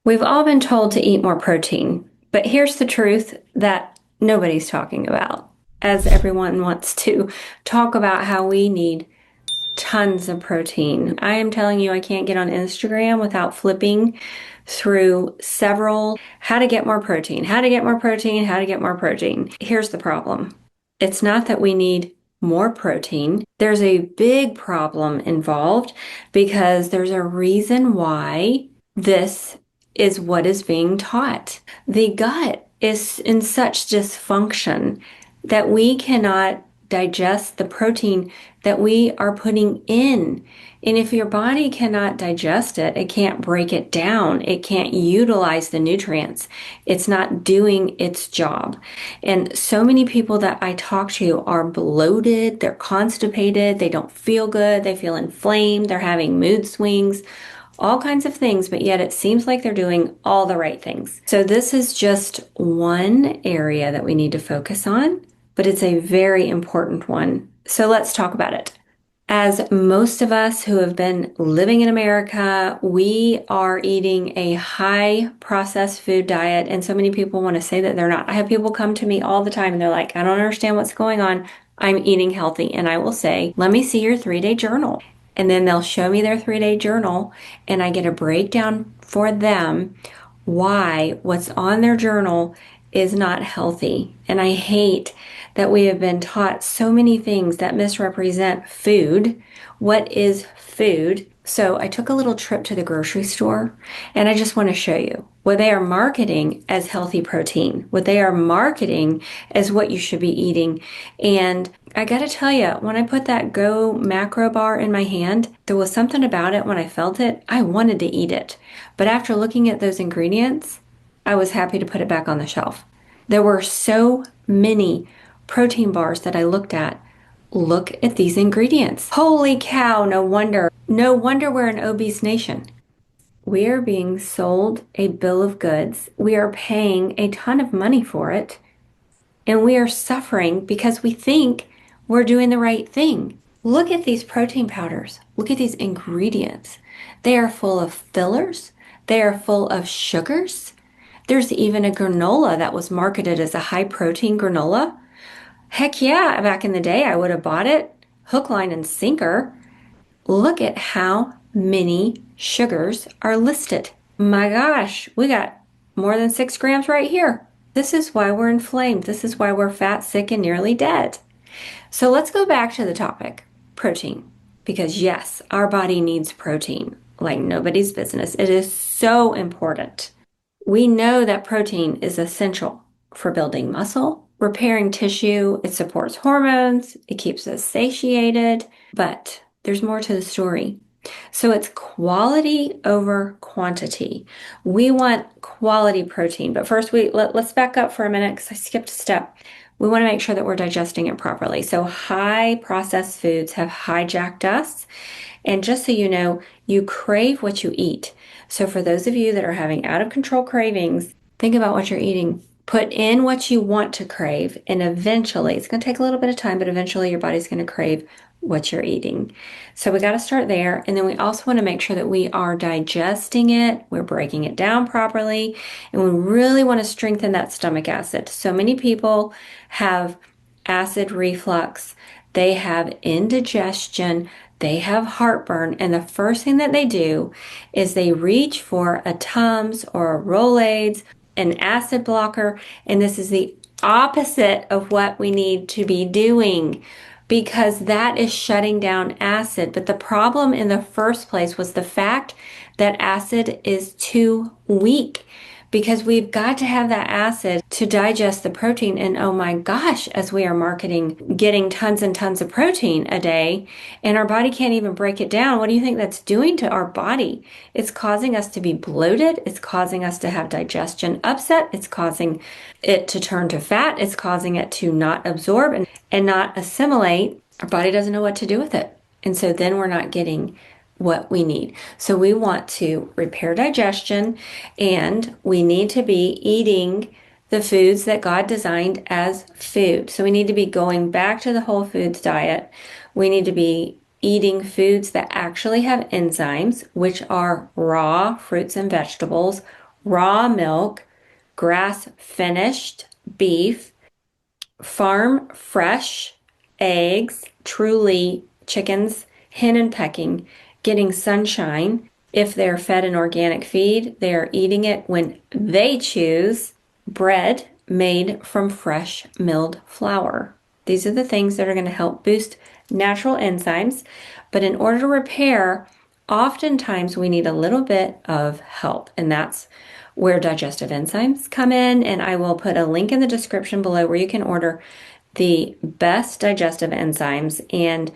We've all been told to eat more protein, but here's the truth that nobody's talking about, as everyone wants to talk about how we need tons of protein. I am telling you, I can't get on Instagram without flipping through several how to get more protein, how to get more protein, how to get more protein. Here's the problem. It's not that we need more protein. There's a big problem involved because there's a reason why this is what is being taught. The gut is in such dysfunction that we cannot digest the protein that we are putting in. And if your body cannot digest it, it can't break it down, it can't utilize the nutrients. It's not doing its job. And so many people that I talk to are bloated, they're constipated, they don't feel good, they feel inflamed, they're having mood swings, all kinds of things, but yet it seems like they're doing all the right things. So this is just one area that we need to focus on, but it's a very important one. So let's talk about it. As most of us who have been living in America, we are eating a high processed food diet, and so many people want to say that they're not. I have people come to me all the time and they're like, I don't understand what's going on. I'm eating healthy. And I will say, let me see your 3-day journal. And then they'll show me their 3-day journal, and I get a breakdown for them why what's on their journal is not healthy. And I hate that we have been taught so many things that misrepresent food. What is food? So I took a little trip to the grocery store, and I just want to show you what they are marketing as healthy protein, what they are marketing as what you should be eating. And I got to tell you, when I put that Go macro bar in my hand, there was something about it when I felt it. I wanted to eat it. But after looking at those ingredients, I was happy to put it back on the shelf. There were so many protein bars that I looked at. Look at these ingredients. Holy cow, no wonder. No wonder we're an obese nation. We are being sold a bill of goods. We are paying a ton of money for it. And we are suffering because we think we're doing the right thing. Look at these protein powders. Look at these ingredients. They are full of fillers. They are full of sugars. There's even a granola that was marketed as a high protein granola. Heck yeah, back in the day, I would have bought it. Hook, line, and sinker. Look at how many sugars are listed. My gosh, we got more than 6 grams right here. This is why we're inflamed. This is why we're fat, sick, and nearly dead. So let's go back to the topic, protein. Because yes, our body needs protein like nobody's business. It is so important. We know that protein is essential for building muscle, repairing tissue, it supports hormones, it keeps us satiated, but there's more to the story. So it's quality over quantity. We want quality protein, but first let's back up for a minute because I skipped a step. We want to make sure that we're digesting it properly. So high processed foods have hijacked us. And just so you know, you crave what you eat. So for those of you that are having out of control cravings, think about what you're eating. Put in what you want to crave, and eventually, it's going to take a little bit of time, but eventually your body's going to crave what you're eating. So we got to start there. And then we also want to make sure that we are digesting it, we're breaking it down properly, and we really want to strengthen that stomach acid. So many people have acid reflux, they have indigestion, they have heartburn, and the first thing that they do is they reach for a Tums or a Rolaids, an acid blocker, and this is the opposite of what we need to be doing because that is shutting down acid. But the problem in the first place was the fact that acid is too weak because we've got to have that acid to digest the protein. And oh my gosh, as we are marketing, getting tons and tons of protein a day, and our body can't even break it down. What do you think that's doing to our body? It's causing us to be bloated. It's causing us to have digestion upset. It's causing it to turn to fat. It's causing it to not absorb and not assimilate. Our body doesn't know what to do with it. And so then we're not getting what we need. So we want to repair digestion, and we need to be eating the foods that God designed as food. So we need to be going back to the whole foods diet. We need to be eating foods that actually have enzymes, which are raw fruits and vegetables, raw milk, grass finished beef, farm fresh eggs, truly chickens, hen and pecking, getting sunshine. If they're fed an organic feed, they're eating it when they choose. Bread made from fresh milled flour. These are the things that are going to help boost natural enzymes. But in order to repair, oftentimes we need a little bit of help, and that's where digestive enzymes come in. And I will put a link in the description below where you can order the best digestive enzymes. And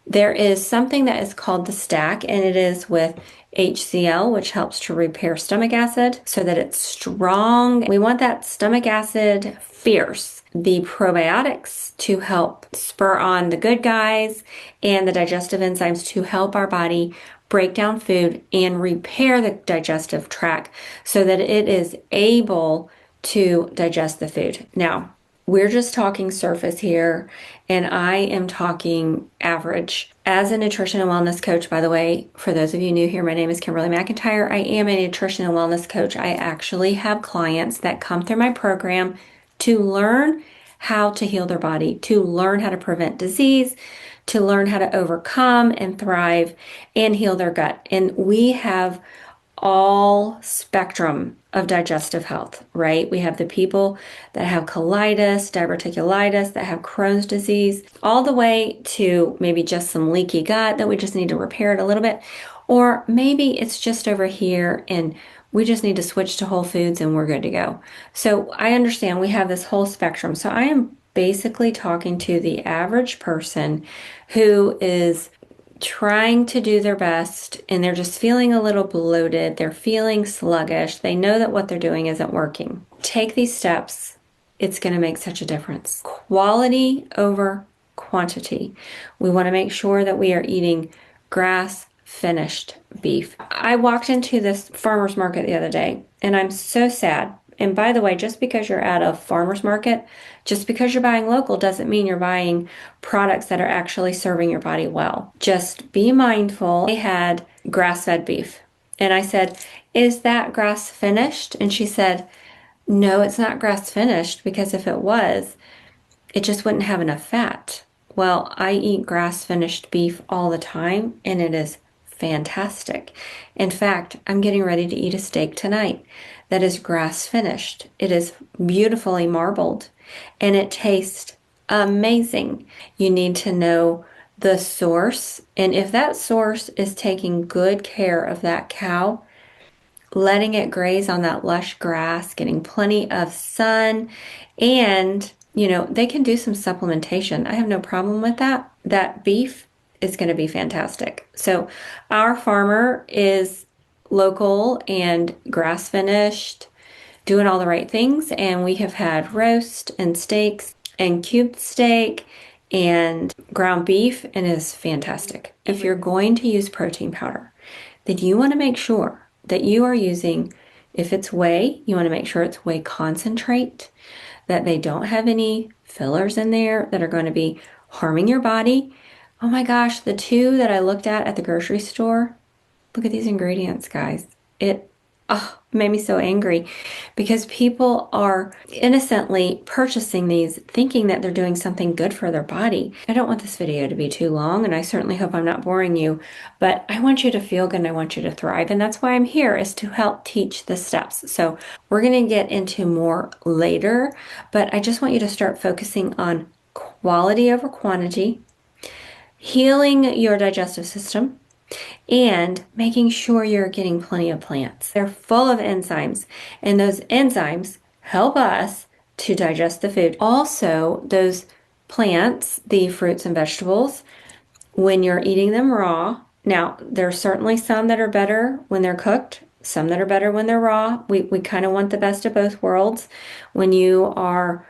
there is something that is called the stack, and it is with HCl, which helps to repair stomach acid so that it's strong. We want that stomach acid fierce. The probiotics to help spur on the good guys, and the digestive enzymes to help our body break down food and repair the digestive tract so that it is able to digest the food. Now, we're just talking surface here, and I am talking average. As a nutrition and wellness coach, by the way, for those of you new here, my name is Kimberly McIntyre. I am a nutrition and wellness coach. I actually have clients that come through my program to learn how to heal their body, to learn how to prevent disease, to learn how to overcome and thrive and heal their gut. And we have all spectrum of digestive health, right? We have the people that have colitis, diverticulitis, that have Crohn's disease, all the way to maybe just some leaky gut that we just need to repair it a little bit. Or maybe it's just over here and we just need to switch to whole foods and we're good to go. So I understand we have this whole spectrum. So I am basically talking to the average person who is trying to do their best and they're just feeling a little bloated, they're feeling sluggish, they know that what they're doing isn't working. Take these steps, it's going to make such a difference. Quality over quantity. We want to make sure that we are eating grass finished beef. I walked into this farmer's market the other day and I'm so sad. And by the way, just because you're at a farmer's market, just because you're buying local doesn't mean you're buying products that are actually serving your body well. Just be mindful. They had grass-fed beef. And I said, "Is that grass finished?" And she said, "No, it's not grass finished because if it was, it just wouldn't have enough fat." Well, I eat grass-finished beef all the time and it is fantastic. In fact, I'm getting ready to eat a steak tonight that is grass finished. It is beautifully marbled and it tastes amazing. You need to know the source, and if that source is taking good care of that cow, letting it graze on that lush grass, getting plenty of sun, and they can do some supplementation. I have no problem with that. That beef is going to be fantastic. So our farmer is local and grass finished, doing all the right things. And we have had roast and steaks and cubed steak and ground beef, and it is fantastic. If you're going to use protein powder, then you want to make sure that you are using, if it's whey, you want to make sure it's whey concentrate, that they don't have any fillers in there that are going to be harming your body. Oh my gosh, the two that I looked at the grocery store, look at these ingredients, guys. It made me so angry because people are innocently purchasing these thinking that they're doing something good for their body. I don't want this video to be too long, and I certainly hope I'm not boring you, but I want you to feel good and I want you to thrive, and that's why I'm here, is to help teach the steps. So we're going to get into more later, but I just want you to start focusing on quality over quantity, healing your digestive system, and making sure you're getting plenty of plants. They're full of enzymes, and those enzymes help us to digest the food. Also, those plants, the fruits and vegetables, when you're eating them raw, now there's certainly some that are better when they're cooked, some that are better when they're raw. We kind of want the best of both worlds. When you are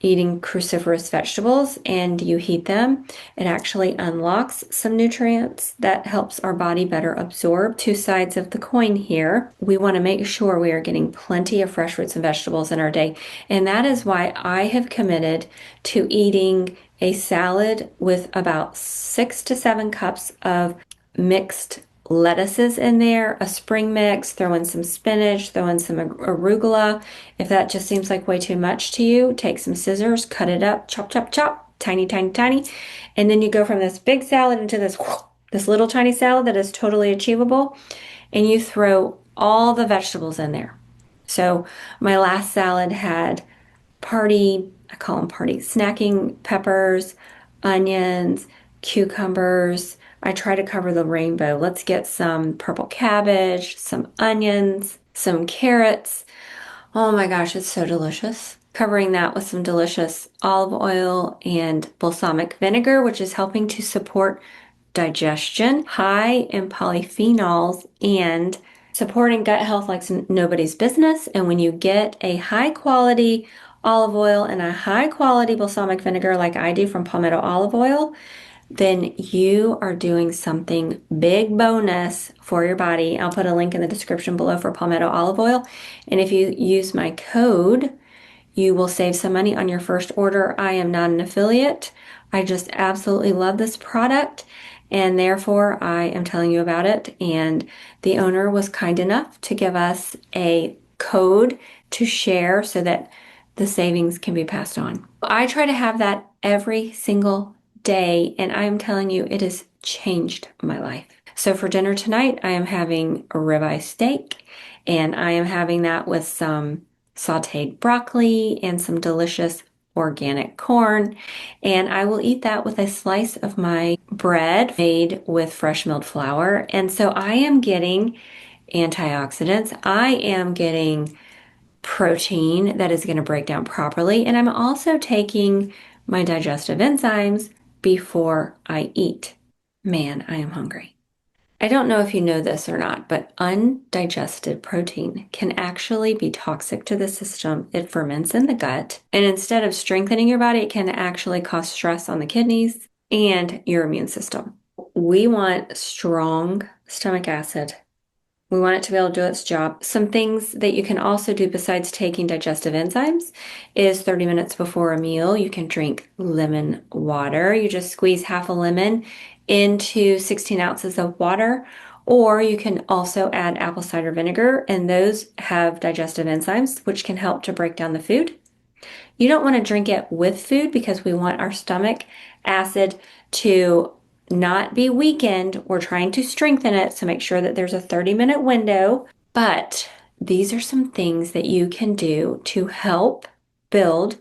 eating cruciferous vegetables and you heat them, it actually unlocks some nutrients that helps our body better absorb. Two sides of the coin here. We want to make sure we are getting plenty of fresh fruits and vegetables in our day. And that is why I have committed to eating a salad with about 6 to 7 cups of mixed lettuces in there, a spring mix, throw in some spinach, throw in some arugula. If that just seems like way too much to you, take some scissors, cut it up, chop, chop, chop, tiny, tiny, tiny. And then you go from this big salad into this little tiny salad that is totally achievable. And you throw all the vegetables in there. So my last salad had I call them party, snacking peppers, onions, cucumbers. I try to cover the rainbow. Let's get some purple cabbage, some onions, some carrots. Oh my gosh, it's so delicious. Covering that with some delicious olive oil and balsamic vinegar, which is helping to support digestion, high in polyphenols, and supporting gut health like nobody's business. And when you get a high quality olive oil and a high quality balsamic vinegar like I do from Palmetto Olive Oil, then you are doing something big bonus for your body. I'll put a link in the description below for Palmetto Olive Oil. And if you use my code, you will save some money on your first order. I am not an affiliate. I just absolutely love this product, and therefore I am telling you about it. And the owner was kind enough to give us a code to share so that the savings can be passed on. I try to have that every single day, and I am telling you, it has changed my life. So for dinner tonight, I am having a ribeye steak, and I am having that with some sauteed broccoli and some delicious organic corn. And I will eat that with a slice of my bread made with fresh milled flour. And so I am getting antioxidants. I am getting protein that is going to break down properly. And I'm also taking my digestive enzymes before I eat. Man, I am hungry. I don't know if you know this or not, but undigested protein can actually be toxic to the system. It ferments in the gut, and instead of strengthening your body, it can actually cause stress on the kidneys and your immune system. We want strong stomach acid. We want it to be able to do its job. Some things that you can also do besides taking digestive enzymes is 30 minutes before a meal, you can drink lemon water. You just squeeze half a lemon into 16 ounces of water, or you can also add apple cider vinegar, and those have digestive enzymes, which can help to break down the food. You don't want to drink it with food because we want our stomach acid to not be weakened. We're trying to strengthen it, so make sure that there's a 30-minute window. But these are some things that you can do to help build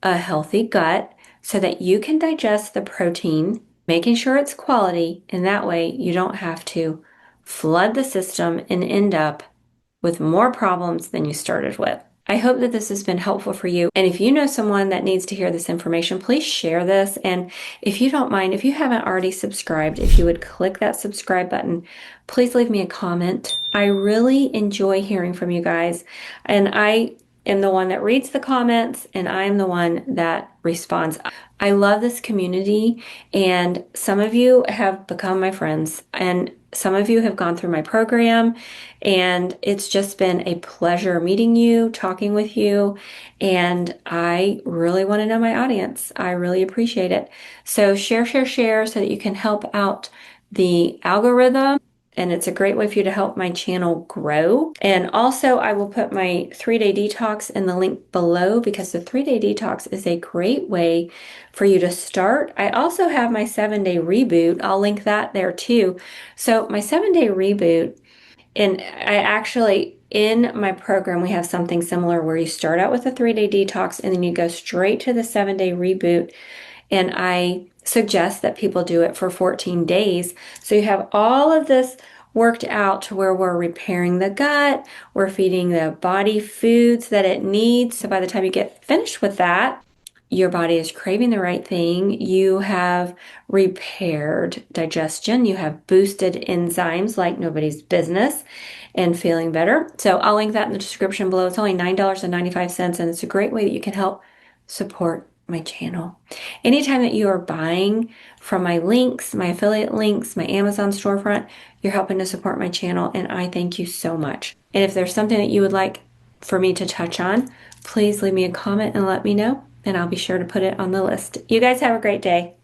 a healthy gut so that you can digest the protein, making sure it's quality, and that way you don't have to flood the system and end up with more problems than you started with. I hope that this has been helpful for you. And if you know someone that needs to hear this information, please share this. And if you don't mind, if you haven't already subscribed, if you would click that subscribe button, please leave me a comment. I really enjoy hearing from you guys. And I am the one that reads the comments, and I'm the one that responds. I love this community, and some of you have become my friends, and some of you have gone through my program, and it's just been a pleasure meeting you, talking with you, and I really want to know my audience. I really appreciate it. So share, share, share so that you can help out the algorithm. And it's a great way for you to help my channel grow. And also, I will put my 3-day detox in the link below, because the 3-day detox is a great way for you to start. I also have my 7-day reboot. I'll link that there too. So my 7-day reboot, and I actually, in my program, we have something similar where you start out with a 3-day detox and then you go straight to the 7-day reboot. And I suggest that people do it for 14 days. So you have all of this worked out to where we're repairing the gut, we're feeding the body foods that it needs. So by the time you get finished with that, your body is craving the right thing. You have repaired digestion. You have boosted enzymes like nobody's business and feeling better. So I'll link that in the description below. It's only $9.95, and it's a great way that you can help support my channel. Anytime that you are buying from my links, my affiliate links, my Amazon storefront, you're helping to support my channel, and I thank you so much. And if there's something that you would like for me to touch on, please leave me a comment and let me know, and I'll be sure to put it on the list. You guys have a great day.